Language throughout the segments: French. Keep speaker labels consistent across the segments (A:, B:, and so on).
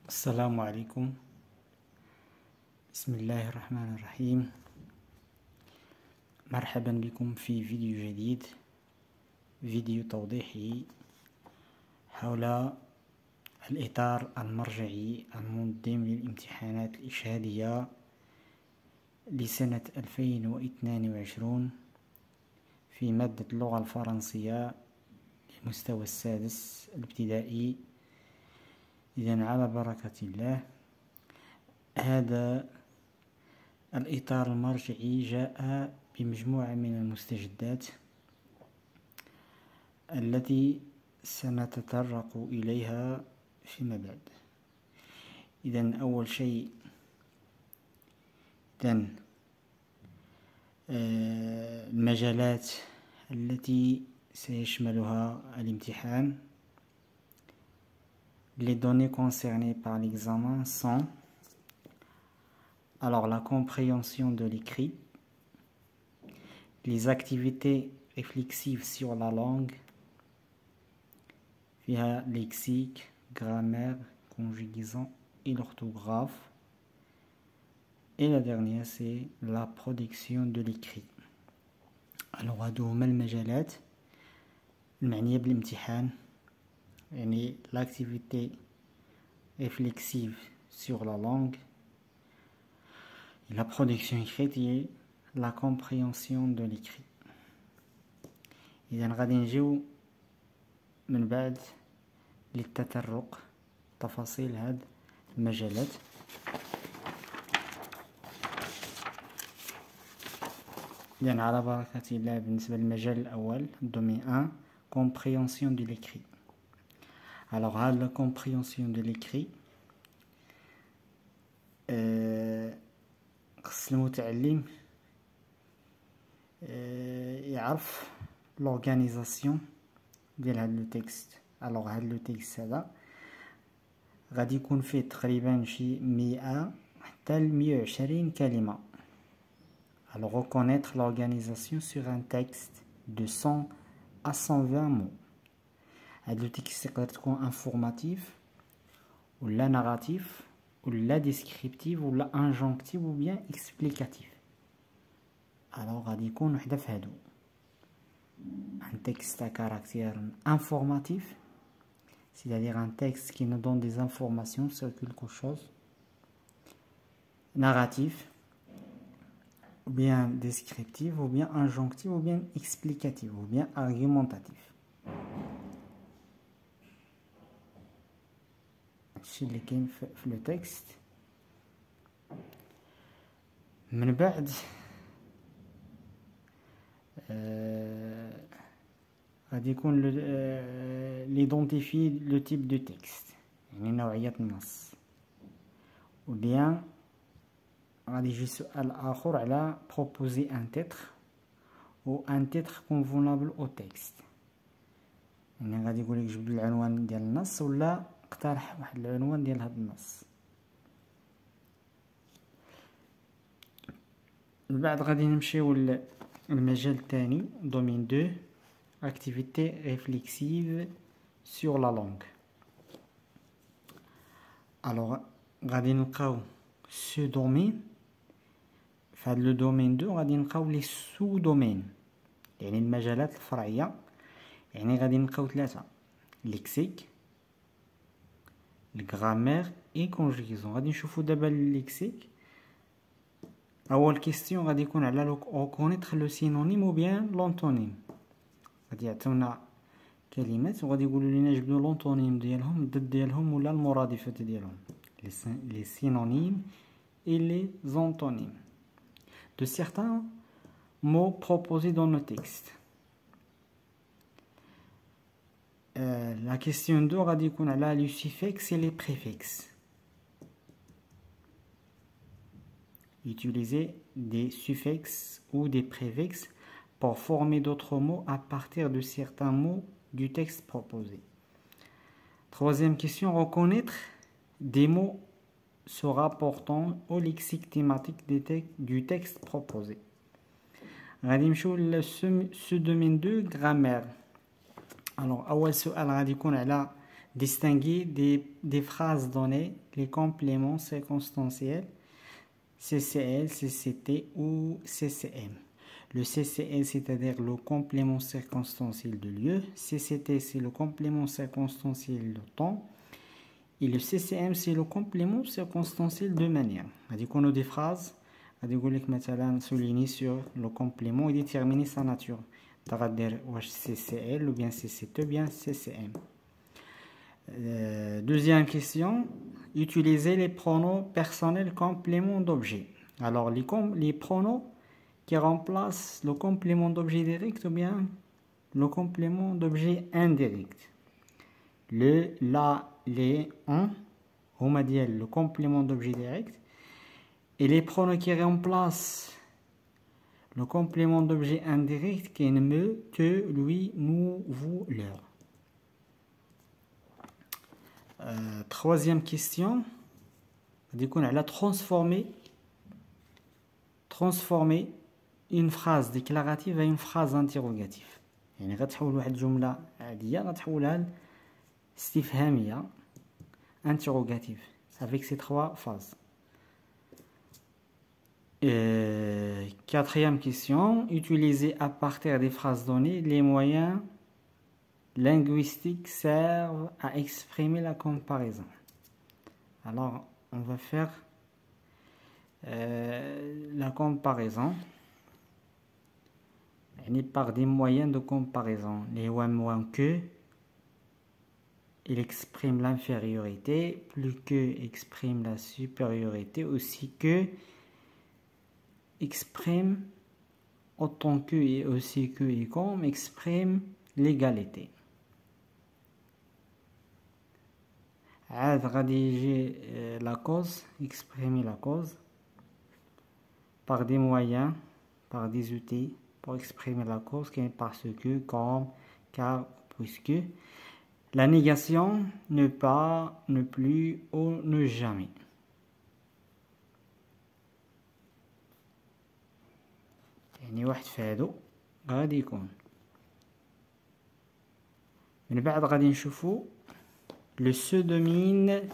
A: السلام عليكم. بسم الله الرحمن الرحيم. مرحبا بكم في فيديو جديد، فيديو توضيحي حول الإطار المرجعي المنظم للامتحانات الإشهادية لسنة 2022 في مادة اللغة الفرنسية للمستوى السادس الابتدائي. إذن على بركة الله، هذا الإطار المرجعي جاء بمجموعة من المستجدات التي سنتطرق إليها فيما بعد. إذن أول شيء المجالات التي سيشملها الامتحان. Les données concernées par l'examen sont alors la compréhension de l'écrit, les activités réflexives sur la langue, via lexique, grammaire, conjugaison et l'orthographe. Et la dernière, c'est la production de l'écrit. Alors, هادو هما المجالات المعنية بالامتحان، يعني l'activité réflexive sur la langue, la production écrite et la compréhension de l'écrit. إذا غادي نجيو من بعد للتطرق تفاصيل هاد المجالات. إذن على بركة الله، بالنسبة للمجال الأول دومين 1 compréhension de l'écrit. Alors, la compréhension de l'écrit, خص المتعلم يعرف l'organisation ديال هاد لو تكست. الوغ هاد لو تكست هذا غادي يكون فيه تقريبا شي 100 حتى ل 120 كلمة. Alors, reconnaître l'organisation sur un texte de 100 à 120 mots. هاد لو تكست يقدر تكون انفورماتيف ولا ناراتيف ولا ديسكريبتيف ولا انجونكتيف ou bien explicatif. alors غادي يكون وحده في هادو. un texte à caractère informatif, c'est-à-dire un texte qui nous donne des informations sur quelque chose, narratif ou bien descriptif ou bien injonctif ou bien explicatif ou bien argumentatif. الشيء اللي كاين في لو تكست. من بعد غادي يكون ليدونتيفي لو تيب دو تكست، يعني نوعية النص. وبيان غادي يجي سؤال اخر على proposer un titre ou un titre convenable au texte، يعني غادي يقول لك جبد العنوان ديال النص ولا اقترح واحد العنوان ديال هذا النص. من بعد غادي نمشيو للمجال الثاني دومين 2 activité réflexive sur la langue. alors غادي نلقاو ce domaine. في هذا لو دومين 2 غادي نلقاو لي سو دومين، يعني المجالات الفرعية. يعني غادي نلقاو 3: ليكسيك، الغرامير اي كونجيغيزون. غادي نشوفو دابا الليكسيك. اول كيستيون غادي يكون على ريكونيتر لو سينونيم او بيان لونتونيم. غادي يعطيونا كلمات وغادي يقولوا لنا جبدوا لونتونيم ديالهم، الضد ديالهم ولا المرادفات ديالهم، لي سينونيم et les antonymes de certains mots proposés dans le texte. La question 2 غادي يكون على les suffixes et les préfixes. Utiliser des suffixes ou des préfixes pour former d'autres mots à partir de certains mots du texte proposé. Troisième question, reconnaître des mots se rapportant au lexique thématique du texte proposé. غادي نمشيو لسو دومين 2 grammaire. Alors أول سؤال غادي يكون على distinguer des phrases données, les compléments circonstanciels, CCL, CCT ou CCM. Le CCL, c'est-à-dire le complément circonstanciel de lieu. CCT, c'est le complément circonstanciel de temps. Et le CCM, c'est le complément circonstanciel de manière. On a des phrases, on souligner sur le complément et déterminer sa nature. CCL ou bien CCT ou bien CCM. Deuxième question, utiliser les pronoms personnels compléments d'objet. Alors, les pronoms qui remplacent le complément d'objet direct ou bien le complément d'objet indirect. Le, la, les, on m'a dit le complément d'objet direct. Et les pronoms qui remplacent le complément d'objet indirect qui est me, te, lui, nous, vous, leur. Troisième question, on a transformer une phrase déclarative à une phrase interrogative. يعني غتحول واحد الجملة عادية غتحولها لاستفهامية interrogative avec ces trois phases. Quatrième question, utiliser à partir des phrases données les moyens linguistiques servent à exprimer la comparaison. Alors, on va faire la comparaison par des moyens de comparaison. Les moins que, il exprime l'infériorité, plus que exprime la supériorité, aussi que exprime autant que et aussi que et comme exprime l'égalité. Rédiger la cause, exprimer la cause par des moyens, par des outils pour exprimer la cause qui est parce que, comme, car, puisque. La négation, ne pas, ne plus ou ne jamais. يعني واحد فهادو غادي يكون من بعد غادي نشوفو لو سو دومين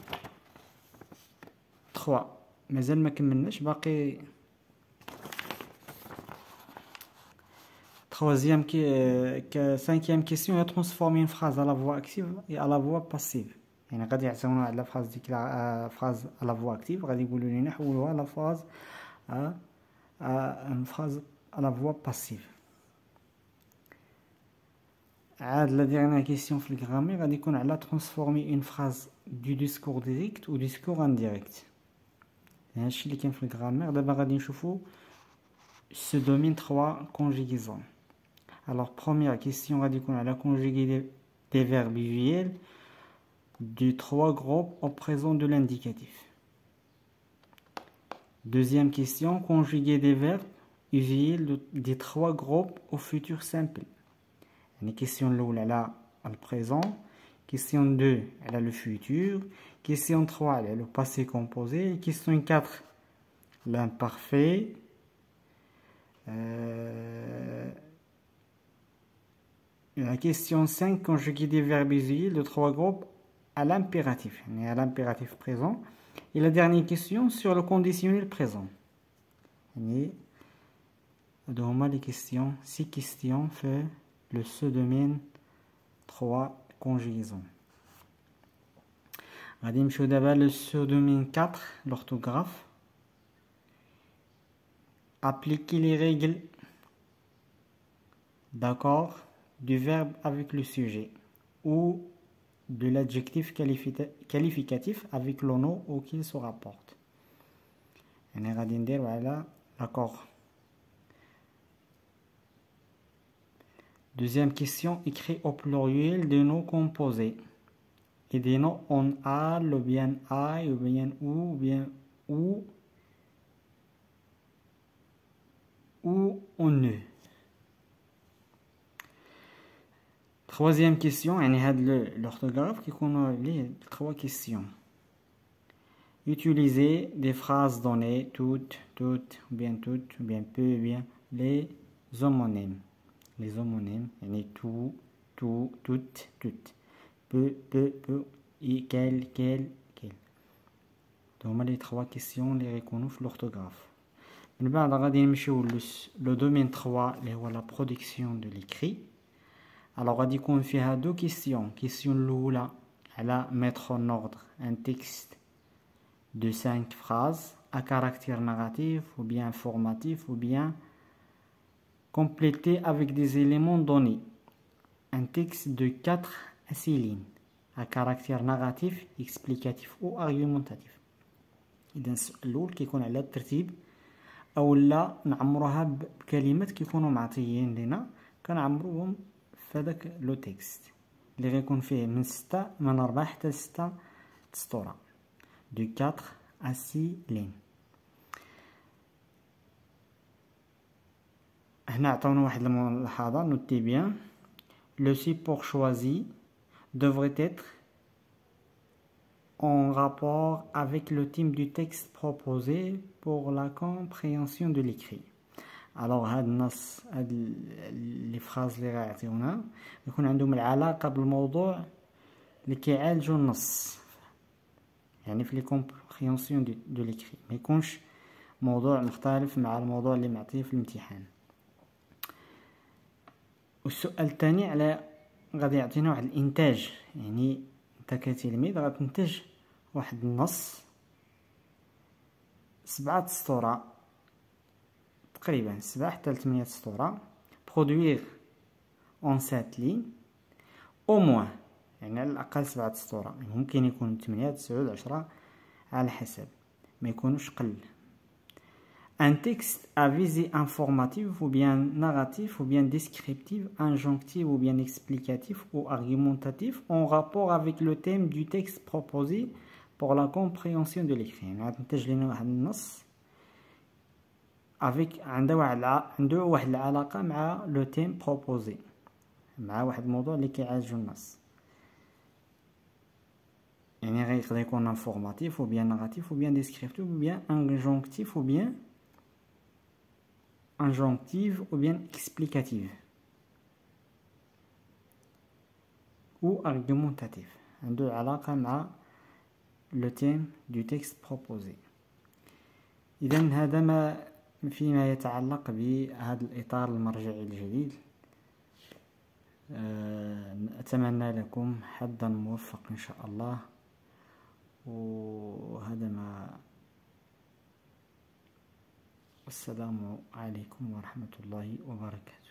A: 3 مازال ما كملناش باقي cinquième question, transformer une phrase à la voix active et à la voix passive. يعني غادي يعطيونا على phrase à la voix active غادي يقولوا لنا حولوها la phrase à une phrase à la voix passive. عاد la dernière question في الجرامير غادي يكون على transformer une phrase du discours direct ou discours indirect. هادشي اللي كاين في الجرامير. دابا غادي نشوفوا ce domaine 3 conjugaison. Alors, première question, on a la conjuguer des verbes usuels de trois groupes au présent de l'indicatif. Deuxième question, conjuguer des verbes usuels des trois groupes au futur simple. La question 1, elle a le présent. Question 2, elle a le futur. Question 3, elle a le passé composé. Question 4, l'imparfait. La question 5, conjuguer des verbes usuels de trois groupes à l'impératif. À l'impératif présent. Et la dernière question sur le conditionnel présent. Les questions, 6 questions fait le sous-domaine 3 conjugaison. غادي نمشيو دابا le sous-domaine 4 l'orthographe. Appliquer les règles d'accord du verbe avec le sujet ou de l'adjectif qualificatif avec le nom auquel se rapporte. On va dire voilà l'accord. Deuxième question, écrit au pluriel des noms composés et des noms en a, ou bien I, ou bien ou bien ou en ne. Troisième question, l'orthographe qui connaît les trois questions. Utiliser des phrases données, toutes, ou bien peu, ou bien les homonymes. Les homonymes, tout, toutes. peut, et quel. هما les 3 questions اللي غيكونوا في l'orthographe. من بعد غادي نمشيو لو دومين 3 اللي هو la production de l'écrit. alors غادي يكون فيها 2 questions. question الاولى على mettre en ordre un texte de 5 phrases à caractère narratif ou bien informatif ou bien complété avec des éléments donnés. Un texte de 4 à 6 lignes à caractère narratif, explicatif ou argumentatif. إذا السؤال الأول كيكون على الترتيب أولا نعمروها بكلمات كيكونوا معطيين لنا كنعمروهم في هذاك لو تكست اللي غيكون فيه من 4 حتى 6 سطور de 4 à 6 lignes. هنا عطاونا واحد الملاحظة نوتي بيان. Le support choisi devrait être en rapport avec le thème du texte proposé pour la compréhension de l'écrit. alors هاد النص هاد لي فراز اللي غيعطيونا يكون عندهم العلاقة بالموضوع اللي كيعالجو النص يعني في لي كومبريهنسيون دو ليكري ما يكونش موضوع مختلف مع الموضوع اللي معطيه في الامتحان. والسؤال الثاني على غادي يعطينا واحد الانتاج يعني انت كتلميذ غتنتج واحد النص 7 سطور تقريبا 7 حتى 8 سطور produire en 7 lignes au moins يعني على الأقل 7 سطور ممكن يكون 8 9 10 على حسب ما يكونوش قل. Un texte à visée informative ou bien narratif ou bien descriptif, injonctif ou bien explicatif ou argumentatif en rapport avec le thème du texte proposé pour la compréhension de l'écrit. يعني تنتج لنا واحد النص avec عنده واحد العلاقة مع le thème proposé مع واحد الموضوع اللي كيعالجو النص. يعني غيقدر يكون informatif ou bien narratif ou bien descriptif ou bien injonctif ou bien injonctive ou bien explicative ou argumentative عنده علاقة مع le thème du texte proposé. إذن هذا ما فيما يتعلق بهذا الإطار المرجعي الجديد. أتمنى لكم حظا موفق إن شاء الله. وهذا ما السلام عليكم ورحمة الله وبركاته.